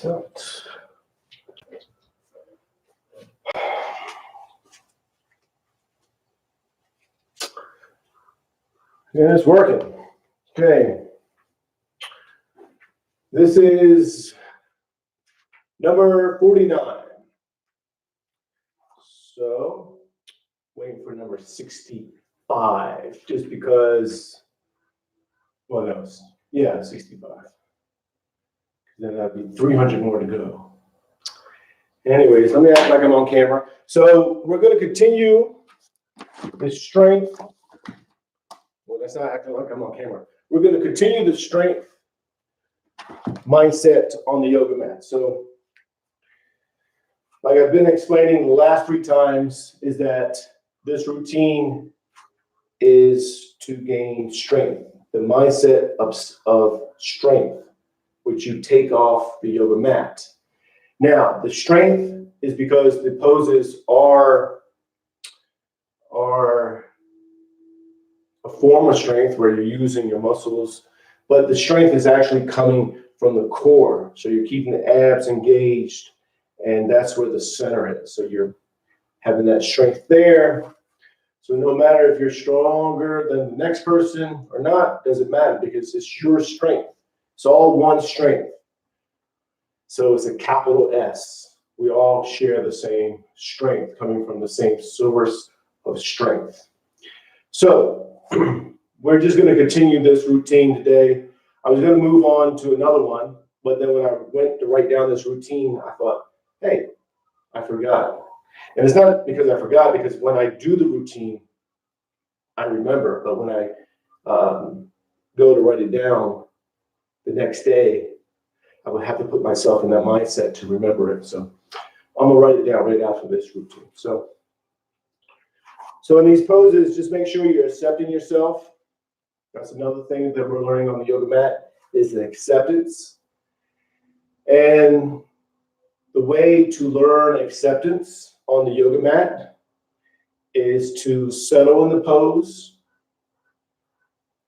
out. And it's working. Okay. This is number 49. So, waiting for number 65, just because, what else? Yeah, 65. Then that'd be 300 more to go. Anyways, let me act like I'm on camera. So, we're going to continue the strength. Well, that's not acting like I'm on camera. We're going to continue the strength mindset on the yoga mat. So, like I've been explaining the last 3 times, is that this routine is to gain strength, the mindset of strength, which you take off the yoga mat. Now, the strength is because the poses are a form of strength where you're using your muscles, but the strength is actually coming from the core. So you're keeping the abs engaged, and that's where the center is. So you're having that strength there. So no matter if you're stronger than the next person or not, doesn't matter, because it's your strength. It's all one strength. So it's a capital S. We all share the same strength, coming from the same source of strength. So we're just going to continue this routine today. I was going to move on to another one, but then when I went to write down this routine, I thought, hey, I forgot. And it's not because I forgot, because when I do the routine, I remember. But when I go to write it down the next day, I would have to put myself in that mindset to remember it. So I'm going to write it down right after this routine. So in these poses, just make sure you're accepting yourself. That's another thing that we're learning on the yoga mat, is an acceptance. And the way to learn acceptance on the yoga mat is to settle in the pose,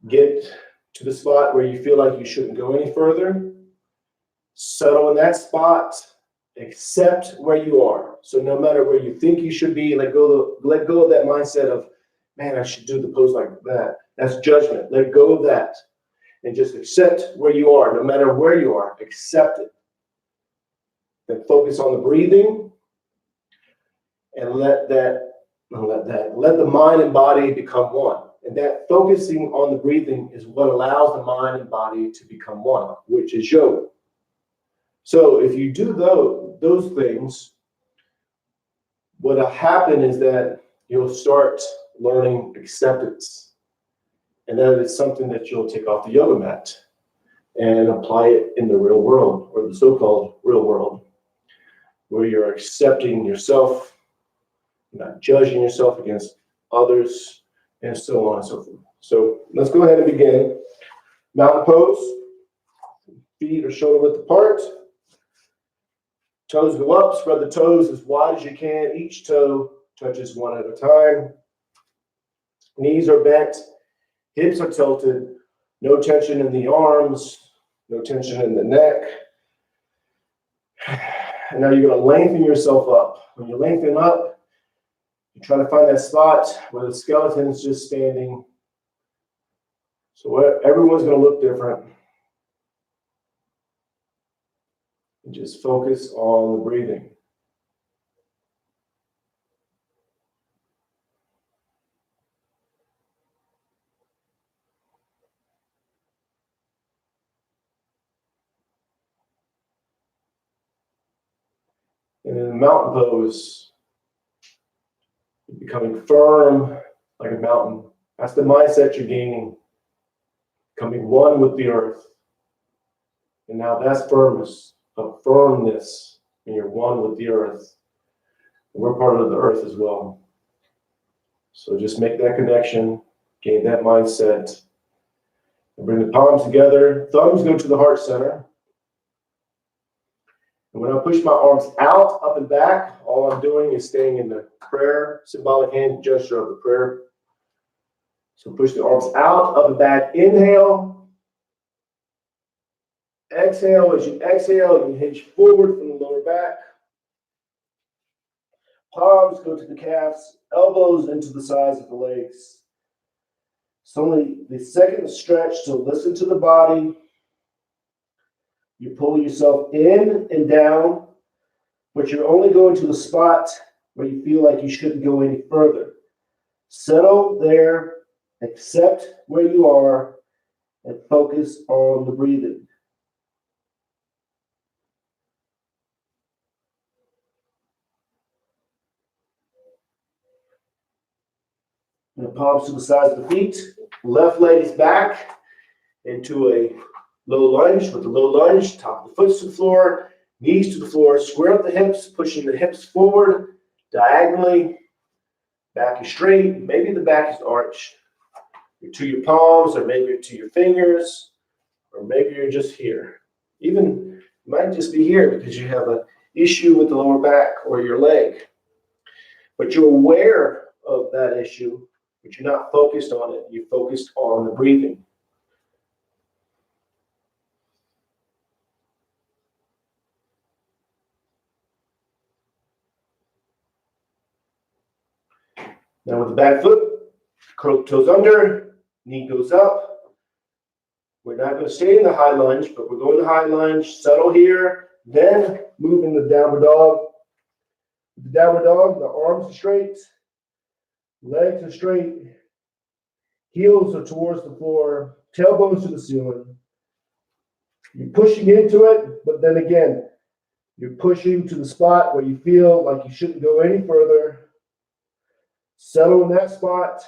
get to the spot where you feel like you shouldn't go any further, settle in that spot, accept where you are. So no matter where you think you should be, let go of that mindset of, man, I should do the pose like that. That's judgment. Let go of that and just accept where you are. No matter where you are, accept it. Then focus on the breathing and let the mind and body become one. And that focusing on the breathing is what allows the mind and body to become one, which is yoga. So if you do those things, what'll happen is that you'll start learning acceptance. And that is something that you'll take off the yoga mat and apply it in the real world, or the so-called real world, where you're accepting yourself, not judging yourself against others, and so on and so forth. So let's go ahead and begin. Mountain pose. Feet are shoulder width apart. Toes go up. Spread the toes as wide as you can. Each toe touches one at a time. Knees are bent. Hips are tilted. No tension in the arms. No tension in the neck. And now you're going to lengthen yourself up. When you lengthen up, you try to find that spot where the skeleton is just standing. So everyone's going to look different. And just focus on the breathing. And in the mountain pose, you're becoming firm like a mountain. That's the mindset you're gaining. Becoming one with the earth. And now that's firmness, and you're one with the earth. And we're part of the earth as well. So just make that connection, gain that mindset, and bring the palms together. Thumbs go to the heart center. And when I push my arms out, up and back, all I'm doing is staying in the prayer, symbolic hand gesture of the prayer. So push the arms out, up and back. Inhale. Exhale. As you exhale, you hinge forward from the lower back. Palms go to the calves, elbows into the sides of the legs. It's only the second stretch, so listen to the body. You pull yourself in and down, but you're only going to the spot where you feel like you shouldn't go any further. Settle there, accept where you are, and focus on the breathing. And the palms to the sides of the feet. Left leg is back into a low lunge. With the low lunge, top of the foot to the floor, knees to the floor. Square up the hips, pushing the hips forward diagonally. Back is straight. Maybe the back is arched. You're to your palms, or maybe you're to your fingers, or maybe you're just here. Even you might just be here because you have an issue with the lower back or your leg. But you're aware of that issue, but you're not focused on it. You're focused on the breathing. Now with the back foot, curl the toes under, knee goes up. We're not going to stay in the high lunge, but we're going to high lunge, settle here, then move into downward dog. With the downward dog, the arms are straight, legs are straight, heels are towards the floor, tailbones to the ceiling. You're pushing into it, but then again, you're pushing to the spot where you feel like you shouldn't go any further. Settle in that spot,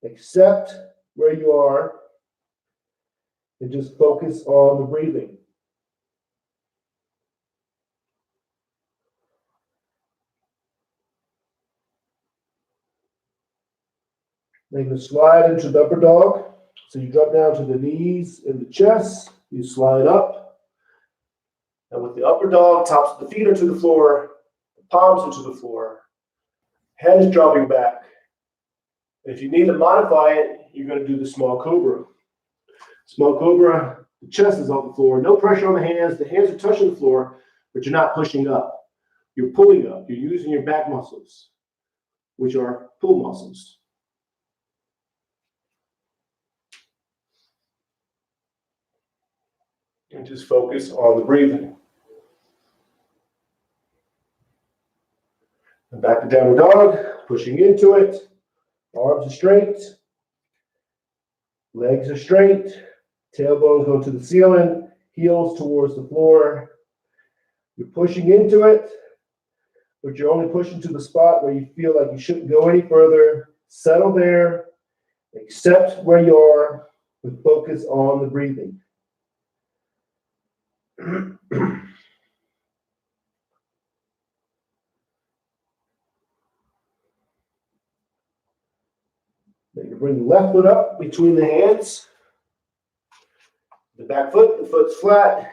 accept where you are, and just focus on the breathing. Then you slide into the upper dog. So you drop down to the knees and the chest. You slide up. And with the upper dog, tops of the feet are to the floor, the palms are to the floor, hands dropping back. And if you need to modify it, you're going to do the small cobra. Small cobra, the chest is on the floor, no pressure on the hands are touching the floor, but you're not pushing up. You're pulling up. You're using your back muscles, which are pull muscles. And just focus on the breathing. And back to downward dog, pushing into it. Arms are straight. Legs are straight. Tailbones go to the ceiling. Heels towards the floor. You're pushing into it, but you're only pushing to the spot where you feel like you shouldn't go any further. Settle there. Accept where you are, and focus on the breathing. Then you bring the left foot up between the hands. The back foot, the foot's flat.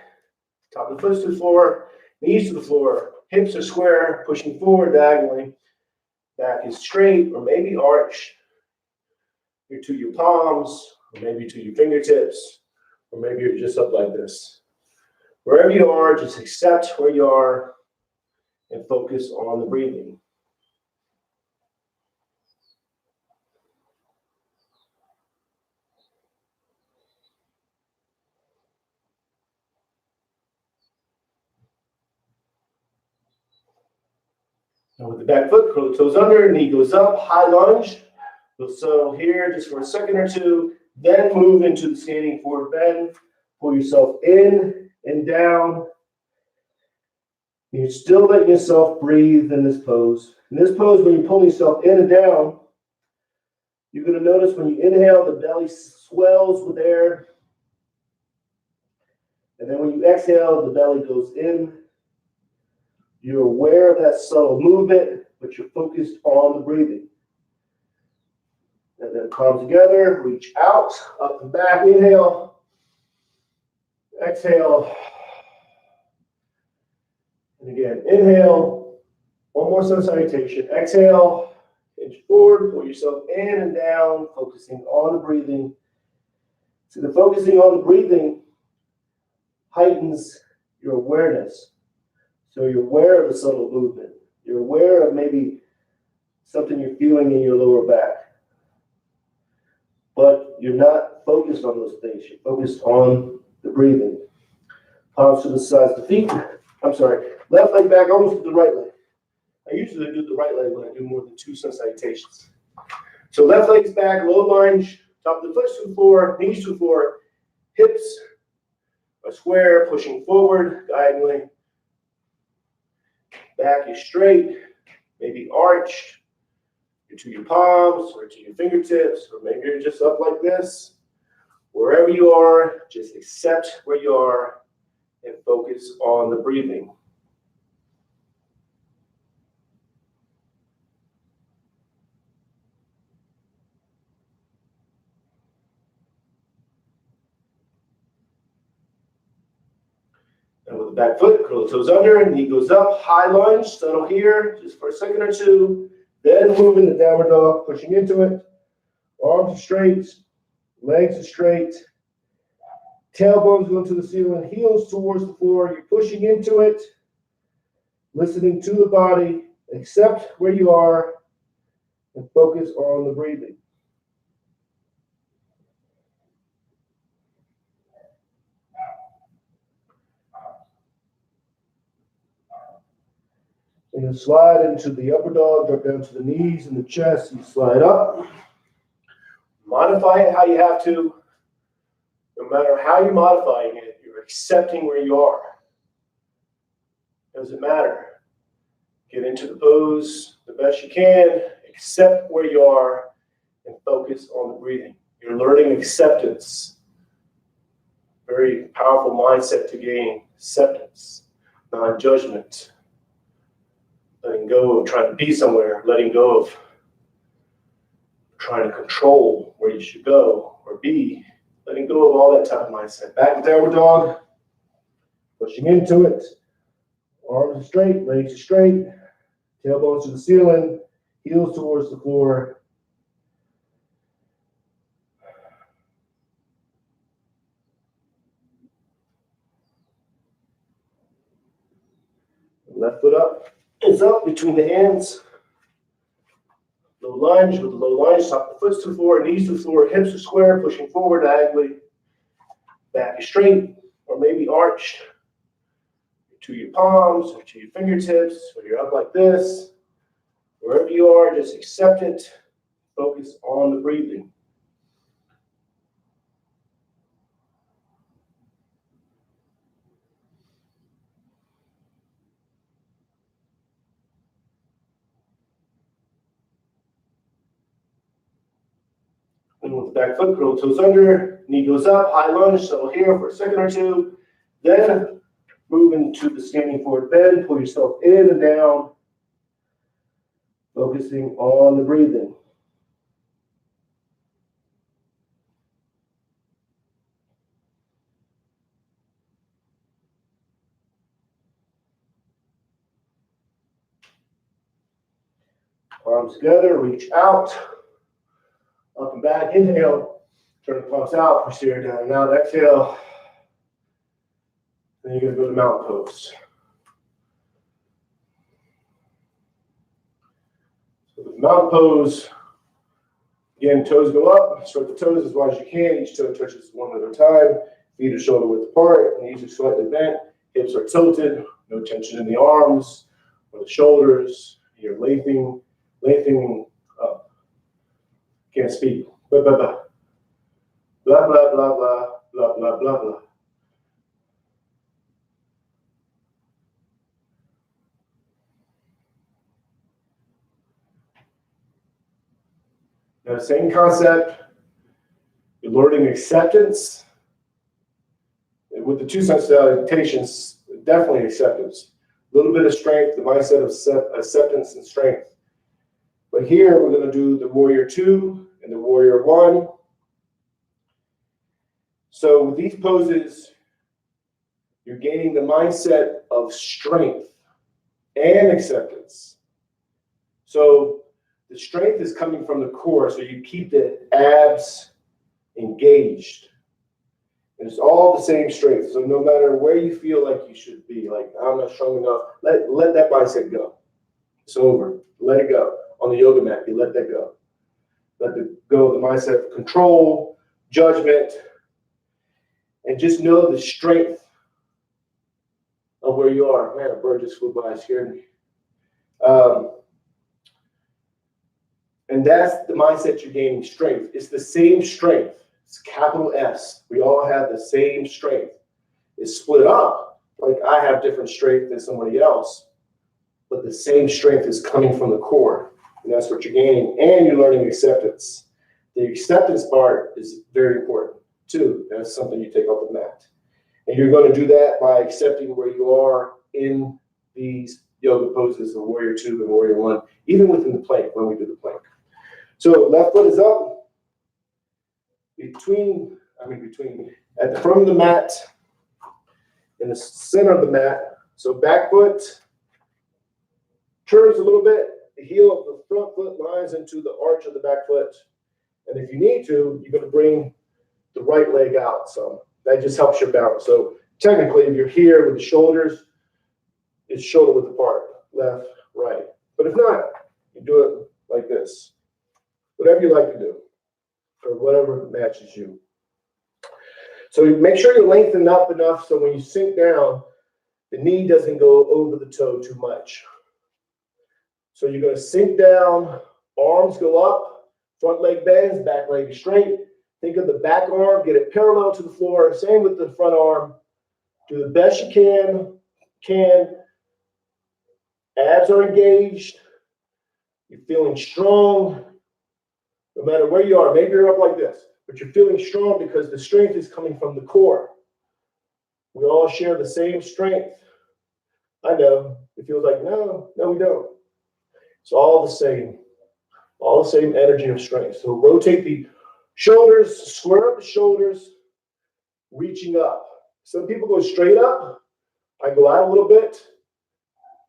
Top of the foot to the floor, knees to the floor. Hips are square, pushing forward diagonally. Back is straight or maybe arched. You're to your palms, or maybe to your fingertips, or maybe you're just up like this. Wherever you are, just accept where you are and focus on the breathing. And with the back foot, curl the toes under, knee goes up, high lunge. You'll settle here just for a second or two, then move into the standing forward bend. Pull yourself in and down. You're still letting yourself breathe in this pose. In this pose, when you pull yourself in and down, you're going to notice when you inhale, the belly swells with air. And then when you exhale, the belly goes in. You're aware of that subtle movement, but you're focused on the breathing. And then palms together, reach out, up and back, inhale. Exhale. And again, inhale. One more sun salutation. Exhale. Hinge forward, pull yourself in and down, focusing on the breathing. So the focusing on the breathing heightens your awareness. So you're aware of the subtle movement. You're aware of maybe something you're feeling in your lower back. But you're not focused on those things. You're focused on the breathing. Palms to the sides of the feet. I'm sorry. Left leg back almost to the right leg. I usually do the right leg when I do more than 2 sun salutations. So left leg's back, low lunge, top of the foot to the floor, knees to the floor, hips are square, pushing forward diagonally. Back is straight, maybe arched to your palms or to your fingertips, or maybe you're just up like this. Wherever you are, just accept where you are and focus on the breathing. And with the back foot, curl the toes under, knee goes up, high lunge, settle here just for a second or two. Then move into downward dog, pushing into it. Arms are straight, legs are straight. Tailbones go to the ceiling, heels towards the floor. You're pushing into it, listening to the body, accept where you are, and focus on the breathing. And you slide into the upper dog, drop down to the knees and the chest, and slide up. Modify it how you have to. No matter how you're modifying it, you're accepting where you are. Doesn't matter. Get into the pose the best you can, accept where you are, and focus on the breathing. You're learning acceptance. Very powerful mindset to gain. Acceptance, non-judgment. Letting go of trying to be somewhere, letting go of trying to control where you should go or be, letting go of all that type of mindset. Back to downward dog, pushing into it. Arms are straight, legs are straight, tailbones to the ceiling, heels towards the floor. Left foot up is up between the hands. Low lunge with the low lunge, top of the foot to the floor, knees to the floor, hips are square, pushing forward diagonally. Back is straight or maybe arched to your palms or to your fingertips, or you're up like this. Wherever you are, just accept it. Focus on the breathing. And with the back foot, curl toes under, knee goes up, high lunge, settle here for a second or two. Then move into the standing forward bend, pull yourself in and down, focusing on the breathing. Arms together, reach out, up and back, inhale, turn the palms out, posterior down and out, exhale. Then you're going to go to mountain pose. So with mountain pose, again, toes go up, start the toes as wide as you can, each toe touches one at a time, feet are shoulder width apart, knees are slightly bent, hips are tilted, no tension in the arms or the shoulders, you're lengthening up. Can't speak. Blah, blah, blah. Blah, blah, blah, blah, blah, blah, blah, blah. Now, same concept. You're learning acceptance. With the 2 sun salutations, definitely acceptance. A little bit of strength, the mindset of acceptance and strength. But here we're going to do the warrior 2 and the warrior 1. So with these poses, you're gaining the mindset of strength and acceptance. So the strength is coming from the core, so you keep the abs engaged. And it's all the same strength. So no matter where you feel like you should be, like I'm not strong enough, let that mindset go. It's over. Let it go. On the yoga mat, you let that go. Let it go of the mindset of control, judgment, and just know the strength of where you are. Man, a bird just flew by, scared me. And that's the mindset you're gaining, strength. It's the same strength. It's capital S. We all have the same strength. It's split up. Like I have different strength than somebody else, but the same strength is coming from the core. And that's what you're gaining. And you're learning acceptance. The acceptance part is very important too. That's something you take off the mat. And you're going to do that by accepting where you are in these yoga poses of Warrior 2 and Warrior 1, even within the plank when we do the plank. So left foot is up, at the front of the mat, in the center of the mat. So back foot turns a little bit. The heel of the front foot lines into the arch of the back foot. And if you need to, you're going to bring the right leg out some. That just helps your balance. So technically, if you're here with the shoulders, it's shoulder width apart, left, right. But if not, you do it like this. Whatever you like to do, or whatever matches you. So you make sure you lengthen up enough so when you sink down, the knee doesn't go over the toe too much. So you're going to sink down, arms go up, front leg bends, back leg is straight. Think of the back arm, get it parallel to the floor. Same with the front arm. Do the best you can. Abs are engaged. You're feeling strong. No matter where you are, maybe you're up like this, but you're feeling strong because the strength is coming from the core. We all share the same strength. I know. It feels like, no, we don't. It's all the same energy of strength. So rotate the shoulders, square up the shoulders, reaching up. Some people go straight up. I go out a little bit,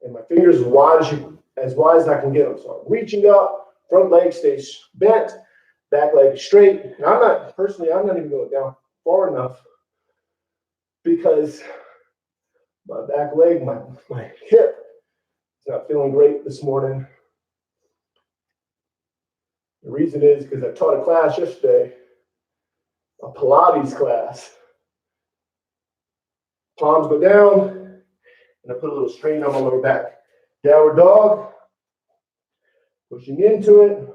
and my fingers as wide as I can get them. So I'm reaching up. Front leg stays bent, back leg straight. And I'm not even going down far enough because my back leg, my hip is not feeling great this morning. The reason is because I taught a class yesterday, a Pilates class. Palms go down, and I put a little strain on my lower back. Downward dog. Pushing into it.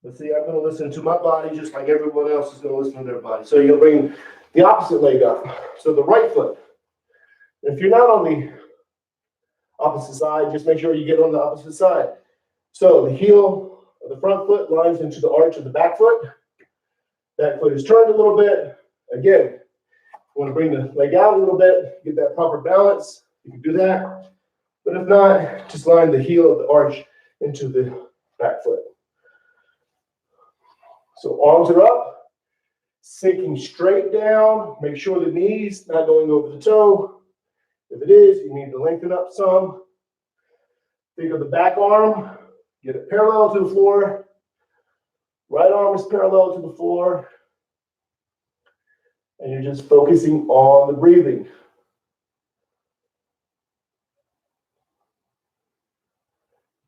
Let's see, I'm going to listen to my body just like everyone else is going to listen to their body. So you'll bring the opposite leg up. So the right foot. If you're not on the opposite side, just make sure you get on the opposite side. So the heel of the front foot lines into the arch of the back foot. Back foot is turned a little bit. Again, you want to bring the leg out a little bit, get that proper balance. You can do that. But if not, just line the heel of the arch into the back foot. So arms are up, sinking straight down. Make sure the knee's not going over the toe. If it is, you need to lengthen up some. Think of the back arm. Get it parallel to the floor. Right arm is parallel to the floor. And you're just focusing on the breathing.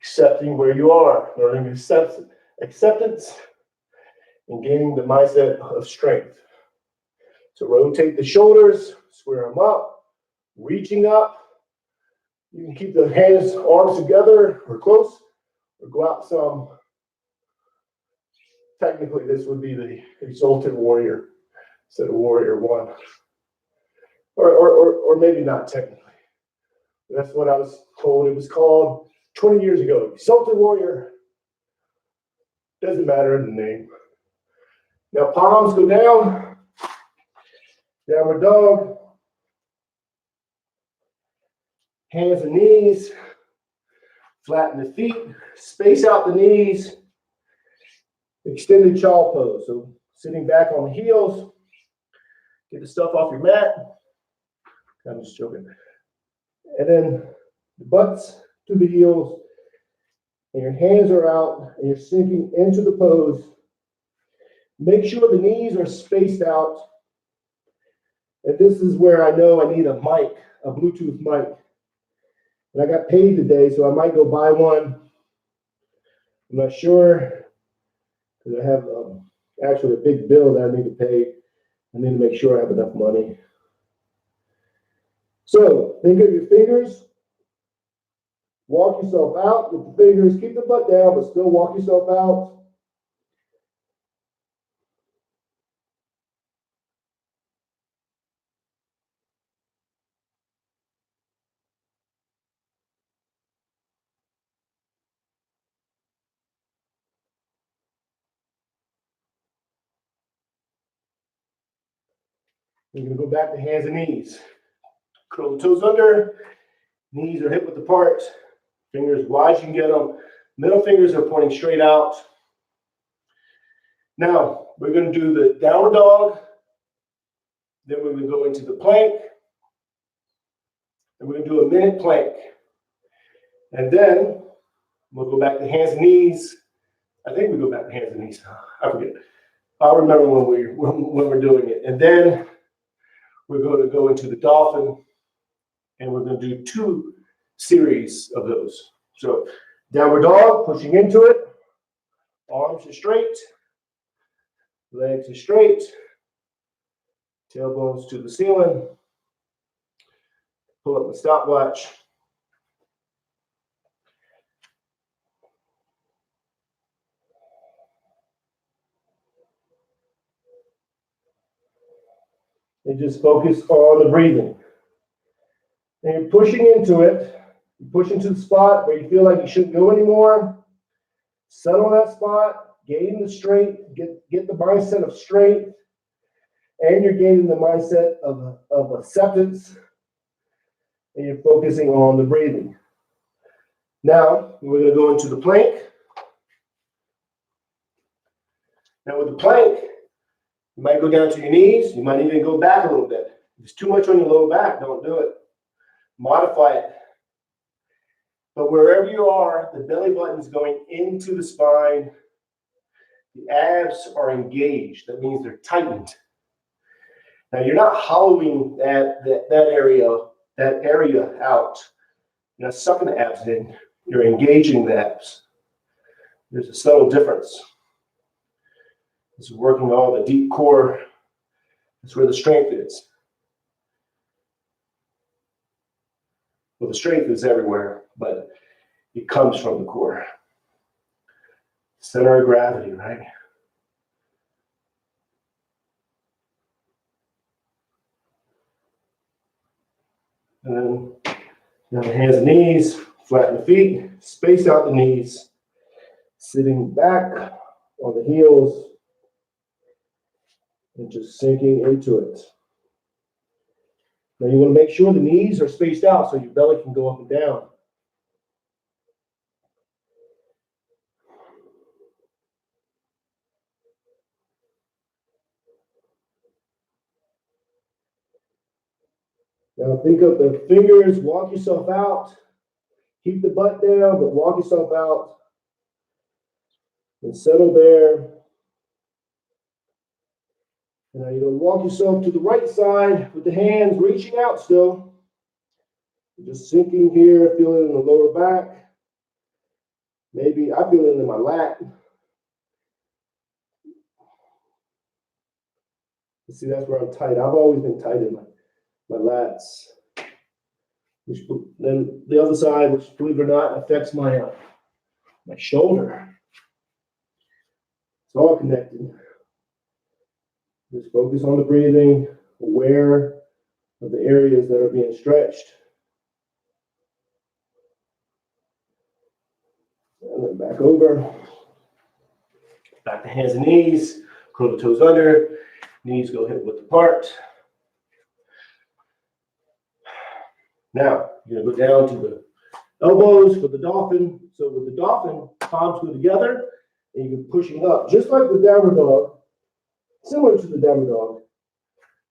Accepting where you are, learning acceptance, and gaining the mindset of strength. So rotate the shoulders, square them up, reaching up. You can keep the hands, arms together or close, or go out some. Technically, this would be the exalted warrior instead of warrior 1. Or maybe not technically. That's what I was told it was called 20 years ago. Exalted warrior. Doesn't matter the name. Now palms go down. Downward dog. Hands and knees. Flatten the feet. Space out the knees. Extended child pose. So sitting back on the heels. Get the stuff off your mat. I'm just joking. And then the butts to the heels. and your hands are out, and you're sinking into the pose. Make sure the knees are spaced out. And this is where I know I need a mic, a Bluetooth mic. And I got paid today, so I might go buy one. I'm not sure, because I have actually a big bill that I need to pay. I need to make sure I have enough money. So think of your fingers. Walk yourself out with the fingers. Keep the butt down, but still walk yourself out. You're going to go back to hands and knees. Curl the toes under. Knees are hip width apart. Fingers wide as you can get them. Middle fingers are pointing straight out. Now, we're going to do the downward dog. Then we're going to go into the plank. And we're going to do a minute plank. And then we'll go back to hands and knees. I think we go back to hands and knees. I forget. I'll remember when we're doing it. And then we're going to go into the dolphin. And we're going to do 2 series of those. So downward dog, pushing into it. Arms are straight. Legs are straight. Tailbones to the ceiling. Pull up the stopwatch. And just focus on the breathing. And you're pushing into it. You push into the spot where you feel like you shouldn't go anymore. Settle that spot. Gain the strength. Get the mindset of strength. And you're gaining the mindset of acceptance. And you're focusing on the breathing. Now, we're going to go into the plank. Now, with the plank, you might go down to your knees. You might even go back a little bit. If it's too much on your lower back, don't do it. Modify it. But wherever you are, the belly button is going into the spine. The abs are engaged. That means they're tightened. Now, you're not hollowing that area out. You're not sucking the abs in. You're engaging the abs. There's a subtle difference. It's working all the deep core. That's where the strength is. Well, the strength is everywhere, but it comes from the core. Center of gravity, right? And then down the hands and knees, flatten the feet, space out the knees, sitting back on the heels, and just sinking into it. Now you want to make sure the knees are spaced out so your belly can go up and down. Now think of the fingers, walk yourself out. Keep the butt down, but walk yourself out. And settle there. And now you're going to walk yourself to the right side with the hands reaching out still. Just sinking here, feel it in the lower back. Maybe I feel it in my lat. See, that's where I'm tight. I've always been tight in my lats. Which, then the other side, which believe it or not, affects my shoulder. It's all connected. Just focus on the breathing, aware of the areas that are being stretched. And then back over. Back to hands and knees. Curl the toes under. Knees go hip width apart. Now, you're going to go down to the elbows for the dolphin. So with the dolphin, palms go together, and you're pushing up, just like the downward dog, similar to the downward dog.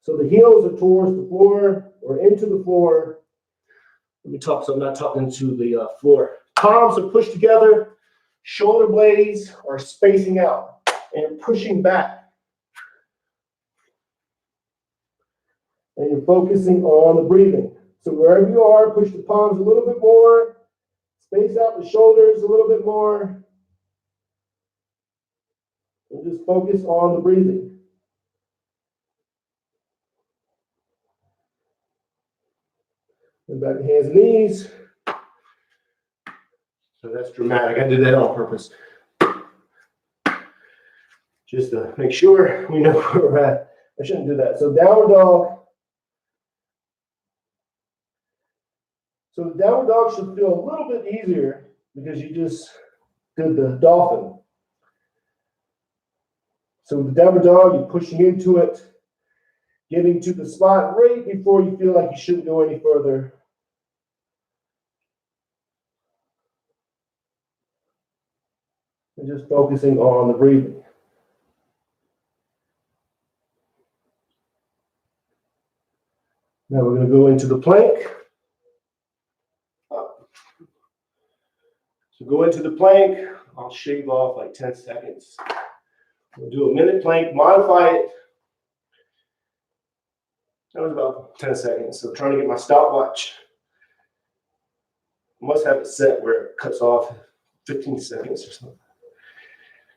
So the heels are towards the floor or into the floor. Let me talk so I'm not talking to the floor. Palms are pushed together. shoulder blades are spacing out and pushing back. And you're focusing on the breathing. So wherever you are, push the palms a little bit more. Space out the shoulders a little bit more. And just focus on the breathing. And back to hands and knees. So that's dramatic. I did that on purpose. Just to make sure we know where we're at. I shouldn't do that. So downward dog. So the downward dog should feel a little bit easier because you just did the dolphin. So with the downward dog, you're pushing into it, getting to the spot right before you feel like you shouldn't go any further. And just focusing on the breathing. Now we're going to go into the plank. So go into the plank. I'll shave off like 10 seconds. We'll do a minute plank, modify it. That was about 10 seconds. So trying to get my stopwatch. I must have it set where it cuts off 15 seconds or something.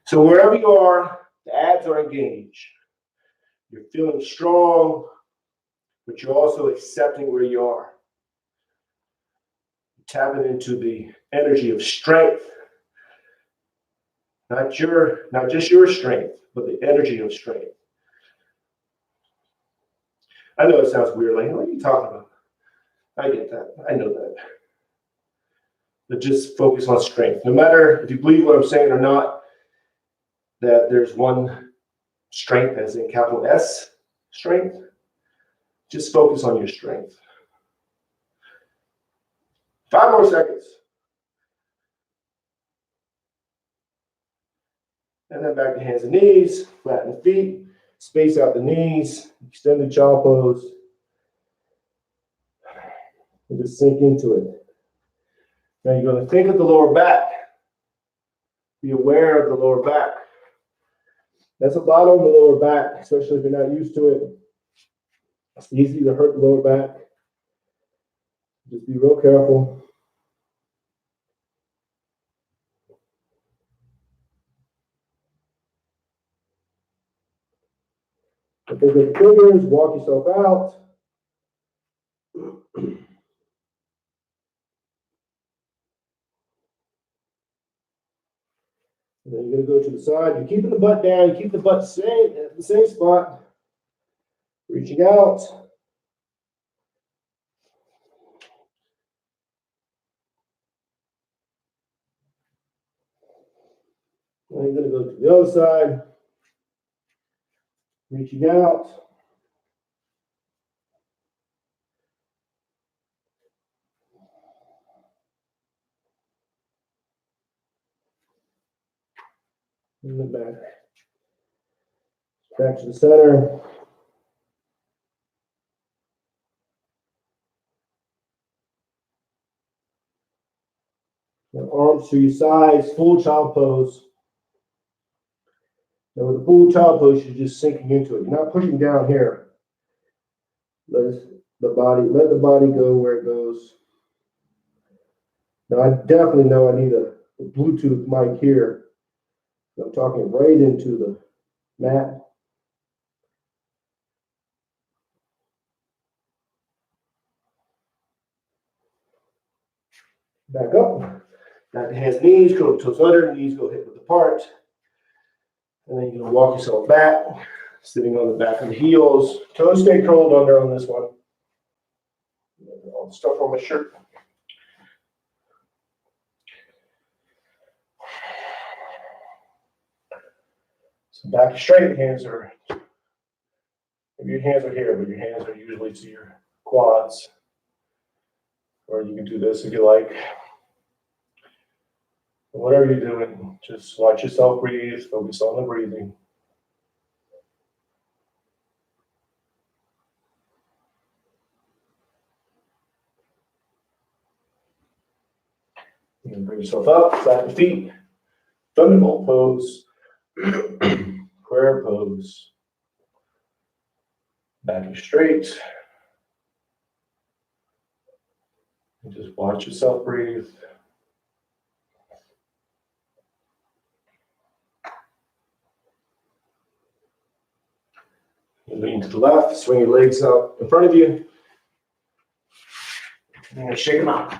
So wherever you are, the abs are engaged. You're feeling strong, but you're also accepting where you are. Tapping into the energy of strength. Not just your strength, but the energy of strength. I know it sounds weird, like, what are you talking about? I get that. I know that. But just focus on strength. No matter if you believe what I'm saying or not, that there's one strength, as in capital S strength. Just focus on your strength. 5 more seconds. And then back to hands and knees, flatten the feet, space out the knees, extend the child pose. And just sink into it. Now you're going to think of the lower back. Be aware of the lower back. That's a lot on the lower back, especially if you're not used to it. It's easy to hurt the lower back. Just be real careful. Think of the fingers, walk yourself out. And then you're going to go to the side. You're keeping the butt down. You keep the butt at the same spot. Reaching out. And you're going to go to the other side. Reaching out. And then back. Back to the center. Now arms to your sides, full child pose. Now with the full child pose, you're just sinking into it. You're not pushing down here. Let the body go where it goes. Now I definitely know I need a Bluetooth mic here. I'm talking right into the mat. Back up. Back to hands, knees, curl the toes under, knees go hip width apart. And then you're going to walk yourself back, sitting on the back of the heels. Toes stay curled under on this one. All the stuff on my shirt. So back straight, hands are, maybe your hands are here, but your hands are usually to your quads. Or you can do this if you like. Whatever you're doing, just watch yourself breathe, focus on the breathing. You can bring yourself up, flatten the feet, thunderbolt pose, prayer pose. Back is straight. And just watch yourself breathe. You lean to the left, swing your legs out in front of you. And shake them out.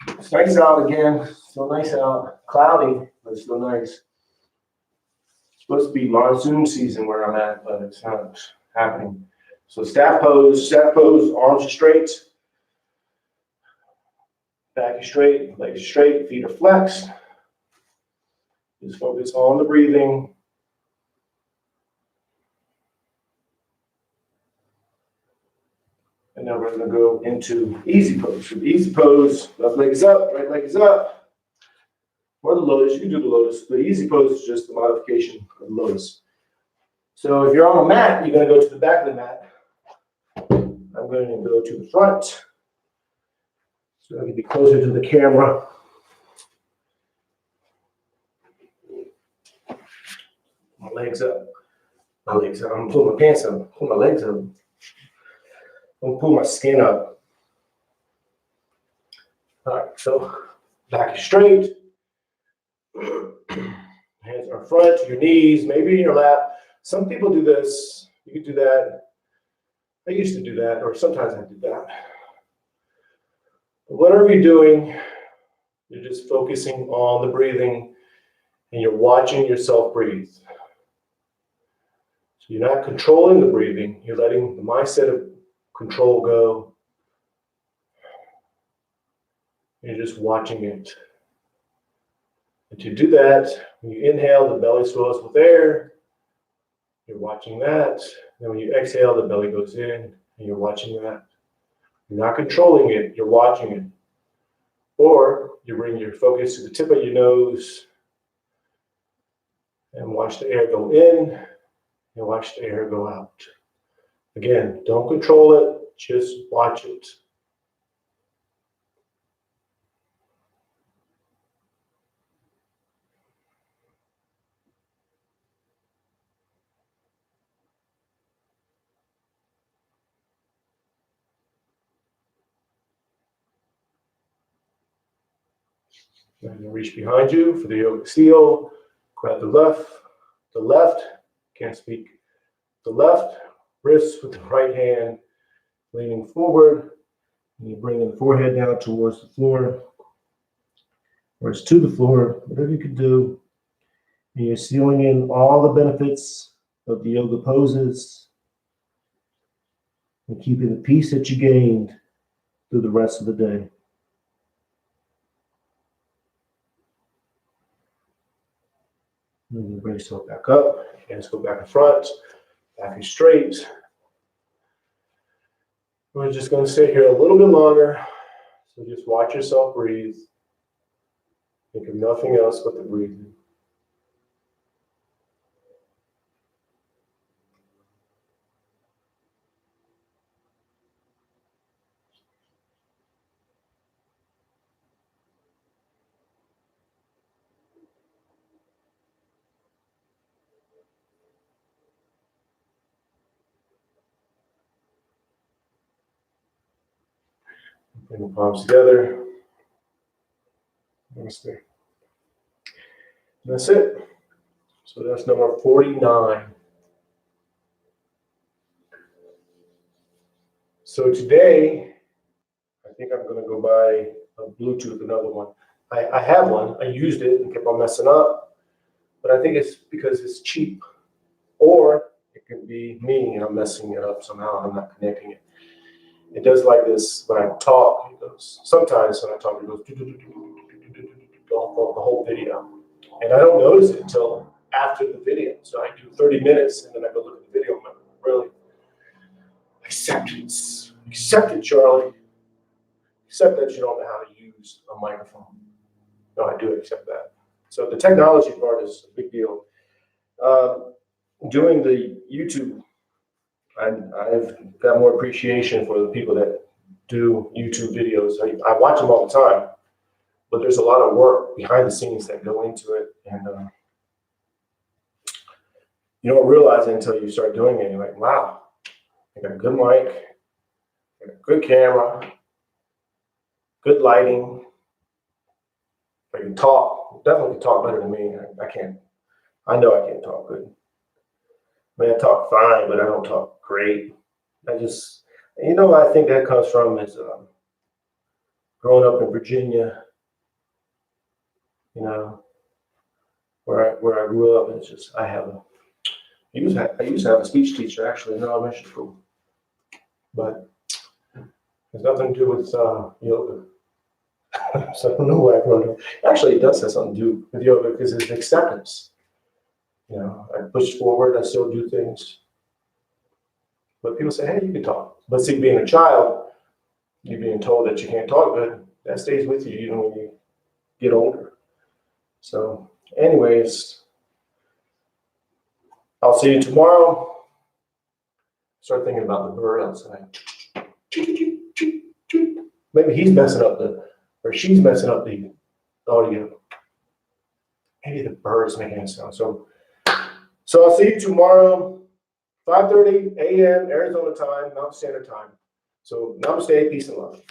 It's nice out again. Still nice out. Cloudy, but still nice. It's supposed to be monsoon season where I'm at, but it's not happening. So staff pose, arms are straight. Back is straight, legs are straight, feet are flexed. Just focus on the breathing. And now we're going to go into easy pose. So easy pose, left leg is up, right leg is up. Or the lotus, you can do the lotus. The easy pose is just the modification of the lotus. So if you're on a mat, you're going to go to the back of the mat. I'm going to go to the front. So I can be closer to the camera. My legs up. My legs up. I'm going to pull my pants up. Pull my legs up. I'm going to pull my skin up. All right, so back is straight. Hands are front, your knees, maybe in your lap. Some people do this. You can do that. I used to do that, or sometimes I do that. But whatever you're doing, you're just focusing on the breathing and you're watching yourself breathe. So you're not controlling the breathing, you're letting the mindset of control go. You're just watching it. And to do that, when you inhale, the belly swells with air. You're watching that. Then when you exhale, the belly goes in, and you're watching that. You're not controlling it, you're watching it. Or you bring your focus to the tip of your nose and watch the air go in and watch the air go out. Again, don't control it, just watch it. And you reach behind you for the yoga seal. Grab the left, can't speak. The left wrist with the right hand, leaning forward. And you bring the forehead down towards the floor, or it's to the floor, whatever you can do. And you're sealing in all the benefits of the yoga poses and keeping the peace that you gained through the rest of the day. And you bring yourself back up, hands go back in front, back is straight. We're just going to stay here a little bit longer. So just watch yourself breathe. Think of nothing else but the breathing. Bring the palms together. Namaste. That's it. So that's number 49. So today, I think I'm going to go buy a Bluetooth, another one. I have one. I used it and kept on messing up. But I think it's because it's cheap. Or it could be me and I'm messing it up somehow. I'm not connecting it. It does like this when I talk. It goes, sometimes when I talk, it goes the whole video. And I don't notice it until after the video. So I do 30 minutes and then I go look at the video. I'm like, really? Acceptance. Accept it, Charlie. Accept that you don't know how to use a microphone. No, I do accept that. So the technology part is a big deal. Doing the YouTube, I've got more appreciation for the people that do YouTube videos. I watch them all the time, but there's a lot of work behind the scenes that go into it. And you don't realize it until you start doing it. You're like, wow, I got a good mic, I got a good camera, good lighting. I can talk, definitely talk better than me. I know I can't talk good. I mean, I talk fine, but I don't talk great. I think that comes from is growing up in Virginia, where I grew up. And it's just, I used to have a speech teacher actually in elementary school, but it has nothing to do with yoga. So I don't know why I wrote it. Actually, it does have something to do with yoga because it's acceptance. I push forward, I still do things. But people say, hey, you can talk. But see, being a child, you being told that you can't talk good, that stays with you, when you get older. So, anyways, I'll see you tomorrow. Start thinking about the bird outside. Maybe he's messing up or she's messing up the audio. Maybe the bird's making a sound. So I'll see you tomorrow, 5:30 a.m. Arizona time, Mountain Standard Time. So namaste, peace and love.